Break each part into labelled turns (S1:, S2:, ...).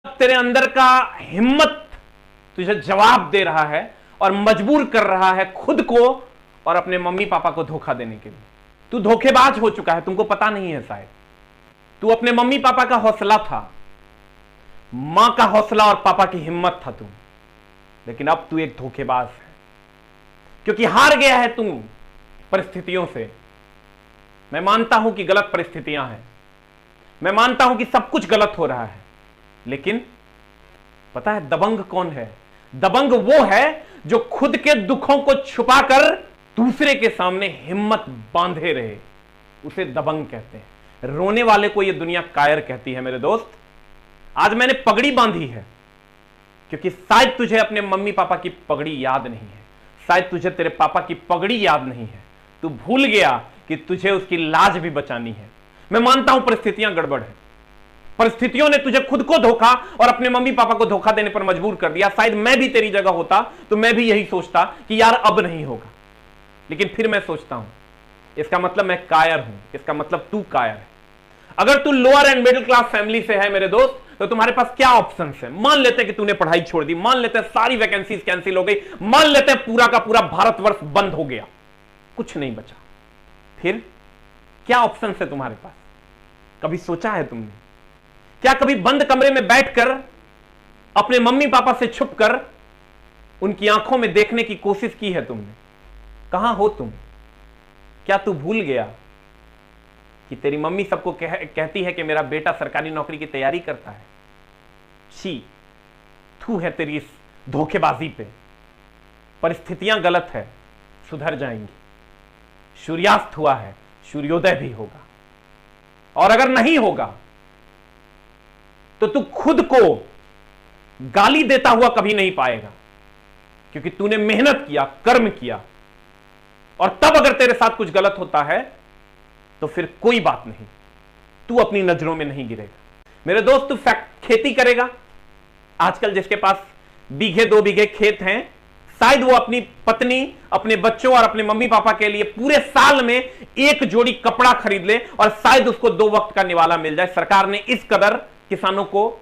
S1: तेरे अंदर का हिम्मत तुझे जवाब दे रहा है और मजबूर कर रहा है खुद को और अपने मम्मी पापा को धोखा देने के लिए। तू धोखेबाज हो चुका है, तुमको पता नहीं है शायद। तू अपने मम्मी पापा का हौसला था, मां का हौसला और पापा की हिम्मत था तू, लेकिन अब तू एक धोखेबाज है क्योंकि हार गया है तू परिस्थितियों से। मैं मानता हूं कि गलत परिस्थितियां हैं, मैं मानता हूं कि सब कुछ गलत हो रहा है, लेकिन पता है दबंग कौन है? दबंग वो है जो खुद के दुखों को छुपाकर दूसरे के सामने हिम्मत बांधे रहे, उसे दबंग कहते हैं। रोने वाले को यह दुनिया कायर कहती है। मेरे दोस्त, आज मैंने पगड़ी बांधी है क्योंकि शायद तुझे अपने मम्मी पापा की पगड़ी याद नहीं है, शायद तुझे तेरे पापा की पगड़ी याद नहीं है। तू भूल गया कि तुझे उसकी लाज भी बचानी है। मैं मानता हूं परिस्थितियां गड़बड़ है, परिस्थितियों ने तुझे खुद को धोखा और अपने मम्मी पापा को धोखा देने पर मजबूर कर दिया। शायद मैं भी तेरी जगह होता तो मैं भी यही सोचता कि यार अब नहीं होगा, लेकिन फिर मैं सोचता हूं इसका मतलब मैं कायर हूं, इसका मतलब तू कायर है। अगर तू lower and middle class family से है मेरे दोस्त, तो तुम्हारे पास क्या ऑप्शंस है? मान लेते हैं कि तूने पढ़ाई छोड़ दी, मान लेते हैं सारी वैकेंसीज कैंसिल हो गई, मान लेते हैं पूरा का पूरा भारतवर्ष बंद हो गया, कुछ नहीं बचा, फिर क्या ऑप्शंस है तुम्हारे पास? कभी सोचा है तुमने? क्या कभी बंद कमरे में बैठकर अपने मम्मी पापा से छुपकर उनकी आंखों में देखने की कोशिश की है तुमने? कहां हो तुम? क्या तू भूल गया कि तेरी मम्मी सबको कहती है कि मेरा बेटा सरकारी नौकरी की तैयारी करता है? छी, थू है तेरी इस धोखेबाजी पे। परिस्थितियां गलत है, सुधर जाएंगी। सूर्यास्त हुआ है, सूर्योदय भी होगा, और अगर नहीं होगा तो तू खुद को गाली देता हुआ कभी नहीं पाएगा, क्योंकि तूने मेहनत किया, कर्म किया, और तब अगर तेरे साथ कुछ गलत होता है तो फिर कोई बात नहीं, तू अपनी नजरों में नहीं गिरेगा। मेरे दोस्त, तू खेती करेगा। आजकल जिसके पास बीघे 2 बीघे खेत हैं, शायद वो अपनी पत्नी, अपने बच्चों और अपने मम्मी पापा के लिए पूरे साल में एक जोड़ी कपड़ा खरीद ले और शायद उसको 2 वक्त का निवाला मिल जाए। सरकार ने इस कदर किसानों को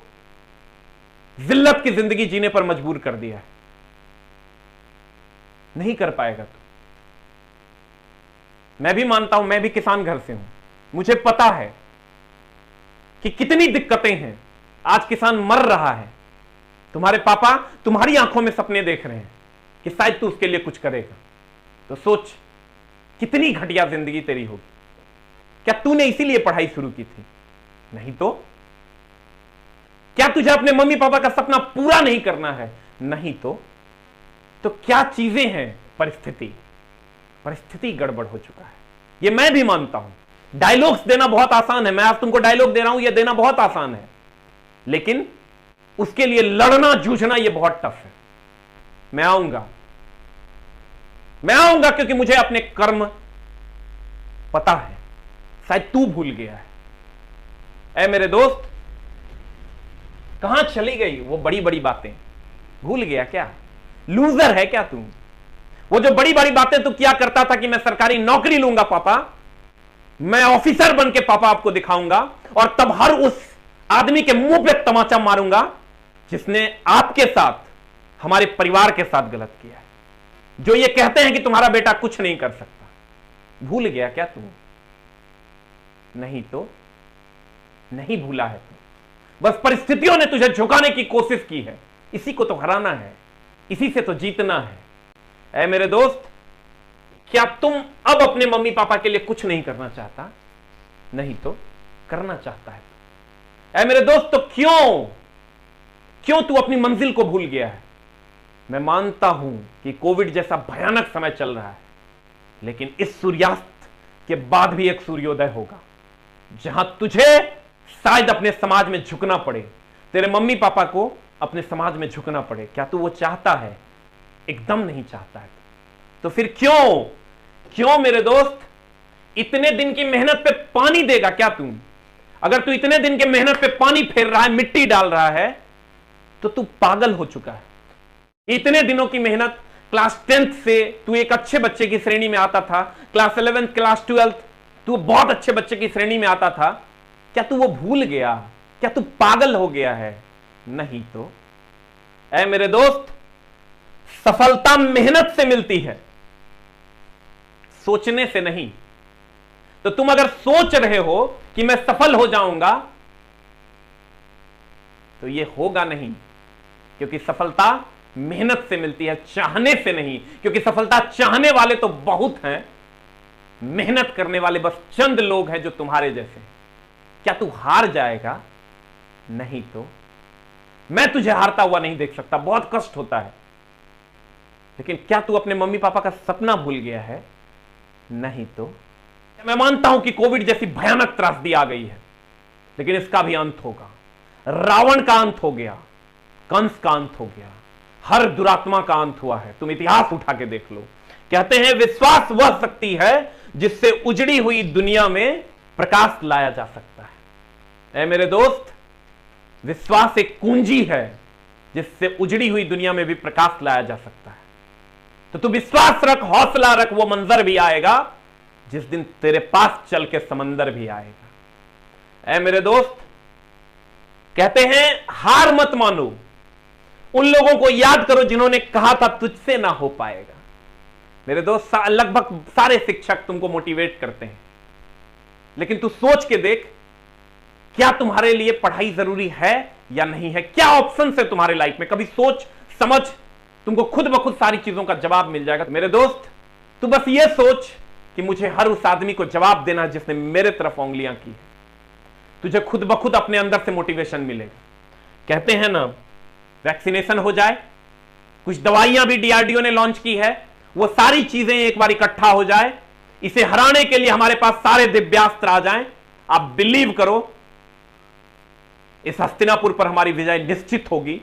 S1: जिल्लत की जिंदगी जीने पर मजबूर कर दिया है। नहीं कर पाएगा तू। मैं भी मानता हूं, मैं भी किसान घर से हूं, मुझे पता है कि कितनी दिक्कतें हैं। आज किसान मर रहा है, तुम्हारे पापा तुम्हारी आंखों में सपने देख रहे हैं कि शायद तू उसके लिए कुछ करेगा। तो सोच कितनी घटिया जिंदगी तेरी होगी। क्या तूने इसीलिए पढ़ाई शुरू की थी? नहीं तो। क्या तुझे अपने मम्मी पापा का सपना पूरा नहीं करना है? नहीं तो क्या चीजें हैं? परिस्थिति गड़बड़ हो चुका है, यह मैं भी मानता हूं। डायलॉग्स देना बहुत आसान है, मैं आज तुमको डायलॉग दे रहा हूं, यह देना बहुत आसान है, लेकिन उसके लिए लड़ना जूझना यह बहुत टफ है। मैं आऊंगा क्योंकि मुझे अपने कर्म पता है, शायद तू भूल गया है। ऐ मेरे दोस्त, कहां चली गई वो बड़ी बड़ी बातें? भूल गया क्या? लूजर है क्या तू? वो जो बड़ी बड़ी बातें तू क्या करता था कि मैं सरकारी नौकरी लूंगा पापा, मैं ऑफिसर बन के पापा आपको दिखाऊंगा, और तब हर उस आदमी के मुंह पे तमाचा मारूंगा जिसने आपके साथ, हमारे परिवार के साथ गलत किया है, जो ये कहते हैं कि तुम्हारा बेटा कुछ नहीं कर सकता। भूल गया क्या तू? नहीं तो नहीं भूला है तू, बस परिस्थितियों ने तुझे झुकाने की कोशिश की है। इसी को तो हराना है, इसी से तो जीतना है। ऐ मेरे दोस्त, क्या तुम अब अपने मम्मी पापा के लिए कुछ नहीं करना चाहता? नहीं तो करना चाहता है। ऐ मेरे दोस्त, तो क्यों तू अपनी मंजिल को भूल गया है? मैं मानता हूं कि कोविड जैसा भयानक समय चल रहा है, लेकिन इस सूर्यास्त के बाद भी एक सूर्योदय होगा, जहां तुझे शायद अपने समाज में झुकना पड़े, तेरे मम्मी पापा को अपने समाज में झुकना पड़े। क्या तू वो चाहता है? एकदम नहीं चाहता है। तो फिर क्यों मेरे दोस्त इतने दिन की मेहनत पे पानी देगा क्या तू? अगर तू इतने दिन के मेहनत पे पानी फेर रहा है, मिट्टी डाल रहा है, तो तू पागल हो चुका है। इतने दिनों की मेहनत, क्लास 10th से तू एक अच्छे बच्चे की श्रेणी में आता था, क्लास 11th, क्लास 12th तू बहुत अच्छे बच्चे की श्रेणी में आता था। क्या तू वो भूल गया? क्या तू पागल हो गया है? नहीं तो। ऐ मेरे दोस्त, सफलता मेहनत से मिलती है, सोचने से नहीं। तो तुम अगर सोच रहे हो कि मैं सफल हो जाऊंगा, तो यह होगा नहीं, क्योंकि सफलता मेहनत से मिलती है, चाहने से नहीं। क्योंकि सफलता चाहने वाले तो बहुत हैं, मेहनत करने वाले बस चंद लोग हैं जो तुम्हारे जैसे। क्या तू हार जाएगा? नहीं तो। मैं तुझे हारता हुआ नहीं देख सकता, बहुत कष्ट होता है। लेकिन क्या तू अपने मम्मी पापा का सपना भूल गया है? नहीं तो। मैं मानता हूं कि कोविड जैसी भयानक त्रासदी आ गई है, लेकिन इसका भी अंत होगा। रावण का अंत हो गया, कंस का अंत हो गया, हर दुरात्मा का अंत हुआ है। तुम इतिहास उठा के देख लो। कहते हैं विश्वास वह शक्ति है जिससे उजड़ी हुई दुनिया में प्रकाश लाया जा सकता है। ऐ मेरे दोस्त, विश्वास एक कुंजी है जिससे उजड़ी हुई दुनिया में भी प्रकाश लाया जा सकता है। तो तू विश्वास रख, हौसला रख, वो मंजर भी आएगा जिस दिन तेरे पास चल के समंदर भी आएगा। ऐ मेरे दोस्त, कहते हैं हार मत मानो। उन लोगों को याद करो जिन्होंने कहा था तुझसे ना हो पाएगा। मेरे दोस्त, लगभग सारे शिक्षक तुमको मोटिवेट करते हैं, लेकिन तू सोच के देख, क्या तुम्हारे लिए पढ़ाई जरूरी है या नहीं है? क्या ऑप्शन है तुम्हारे लाइफ में? कभी सोच समझ, तुमको खुद ब खुद सारी चीजों का जवाब मिल जाएगा। मेरे दोस्त, तू बस ये सोच कि मुझे हर उस आदमी को जवाब देना है जिसने मेरे तरफ उंगलियां की। तुझे खुद ब खुद अपने अंदर से मोटिवेशन मिलेगा। कहते हैं ना, वैक्सीनेशन हो जाए, कुछ दवाइयां भी डीआरडीओ ने लॉन्च की है, वो सारी चीजें एक बार इकट्ठा हो जाए, इसे हराने के लिए हमारे पास सारे दिव्यास्त्र आ जाएं, आप बिलीव करो, इस हस्तिनापुर पर हमारी विजय निश्चित होगी।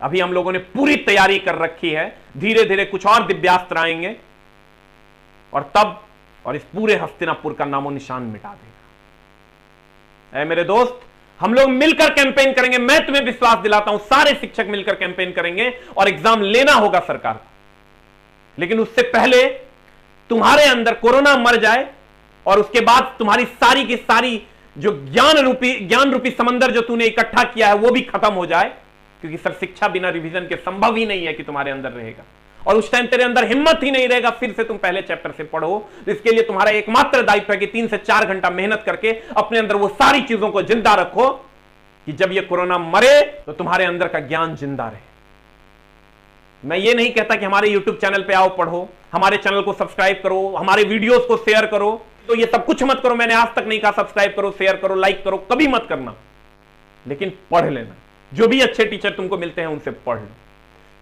S1: अभी हम लोगों ने पूरी तैयारी कर रखी है, धीरे धीरे कुछ और दिव्यास्त्र आएंगे और तब और इस पूरे हस्तिनापुर का नामो निशान मिटा देगा। ऐ मेरे दोस्त, हम लोग मिलकर कैंपेन करेंगे। मैं तुम्हें विश्वास दिलाता हूं, सारे शिक्षक मिलकर कैंपेन करेंगे और एग्जाम लेना होगा सरकार को। लेकिन उससे पहले तुम्हारे अंदर कोरोना मर जाए और उसके बाद तुम्हारी सारी की सारी जो ज्ञान रूपी समंदर जो तूने इकट्ठा किया है वो भी खत्म हो जाए, क्योंकि सर शिक्षा बिना रिवीजन के संभव ही नहीं है कि तुम्हारे अंदर रहेगा। और उस टाइम तेरे अंदर हिम्मत ही नहीं रहेगा फिर से तुम पहले चैप्टर से पढ़ो। तो इसके लिए तुम्हारा एकमात्र दायित्व है कि 3 से 4 घंटा मेहनत करके अपने अंदर वो सारी चीजों को जिंदा रखो कि जब ये कोरोना मरे तो तुम्हारे अंदर का ज्ञान जिंदा रहे। मैं ये नहीं कहता कि हमारे YouTube चैनल पे आओ पढ़ो, हमारे चैनल को सब्सक्राइब करो, हमारे वीडियोस को शेयर करो, तो ये सब कुछ मत करो। मैंने आज तक नहीं कहा सब्सक्राइब करो, शेयर करो, लाइक करो, कभी मत करना, लेकिन पढ़ लेना। जो भी अच्छे टीचर तुमको मिलते हैं उनसे पढ़ लो।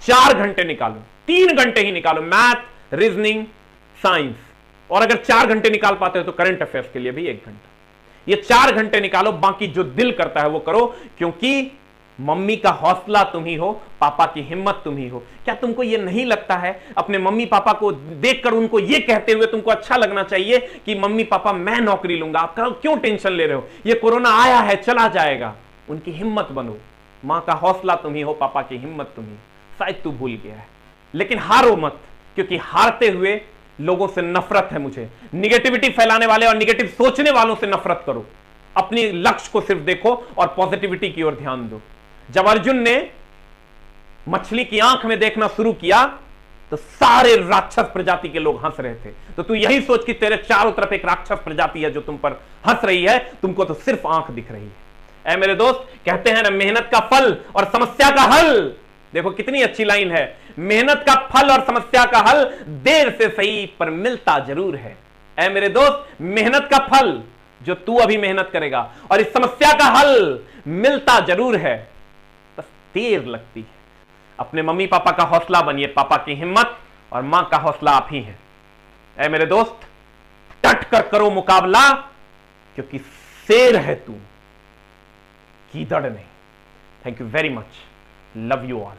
S1: 4 घंटे निकालो, 3 घंटे ही निकालो, मैथ, रीजनिंग, साइंस, और अगर 4 घंटे निकाल पाते हो तो करंट अफेयर्स के लिए भी 1 घंटा। ये 4 घंटे निकालो, बाकी जो दिल करता है वो करो, क्योंकि मम्मी का हौसला तुम ही हो, पापा की हिम्मत तुम ही हो। क्या तुमको ये नहीं लगता है अपने मम्मी पापा को देखकर उनको ये कहते हुए तुमको अच्छा लगना चाहिए कि मम्मी पापा मैं नौकरी लूंगा? आप क्यों टेंशन ले रहे हो? ये कोरोना आया है, चला जाएगा। उनकी हिम्मत बनो। मां का हौसला तुम ही हो, पापा की हिम्मत तुम ही। शायद तू भूल गया है, लेकिन हारो मत, क्योंकि हारते हुए लोगों से नफरत है मुझे। निगेटिविटी फैलाने वाले और निगेटिव सोचने वालों से नफरत करो। अपने लक्ष्य को सिर्फ देखो और पॉजिटिविटी की ओर ध्यान दो। जब अर्जुन ने मछली की आंख में देखना शुरू किया तो सारे राक्षस प्रजाति के लोग हंस रहे थे। तो तू यही सोच कि तेरे चारों तरफ एक राक्षस प्रजाति है जो तुम पर हंस रही है, तुमको तो सिर्फ आंख दिख रही है। ऐ मेरे दोस्त, कहते हैं ना, मेहनत का फल और समस्या का हल। देखो कितनी अच्छी लाइन है, मेहनत का फल और समस्या का हल देर से सही पर मिलता जरूर है। ऐ मेरे दोस्त, मेहनत का फल जो तू अभी मेहनत करेगा और इस समस्या का हल मिलता जरूर है, बस देर लगती है। अपने मम्मी पापा का हौसला बनिए, पापा की हिम्मत और मां का हौसला आप ही हैं। ऐ मेरे दोस्त, डट कर करो मुकाबला, क्योंकि शेर है तू, गीदड़ नहीं। Thank you very much. Love you all.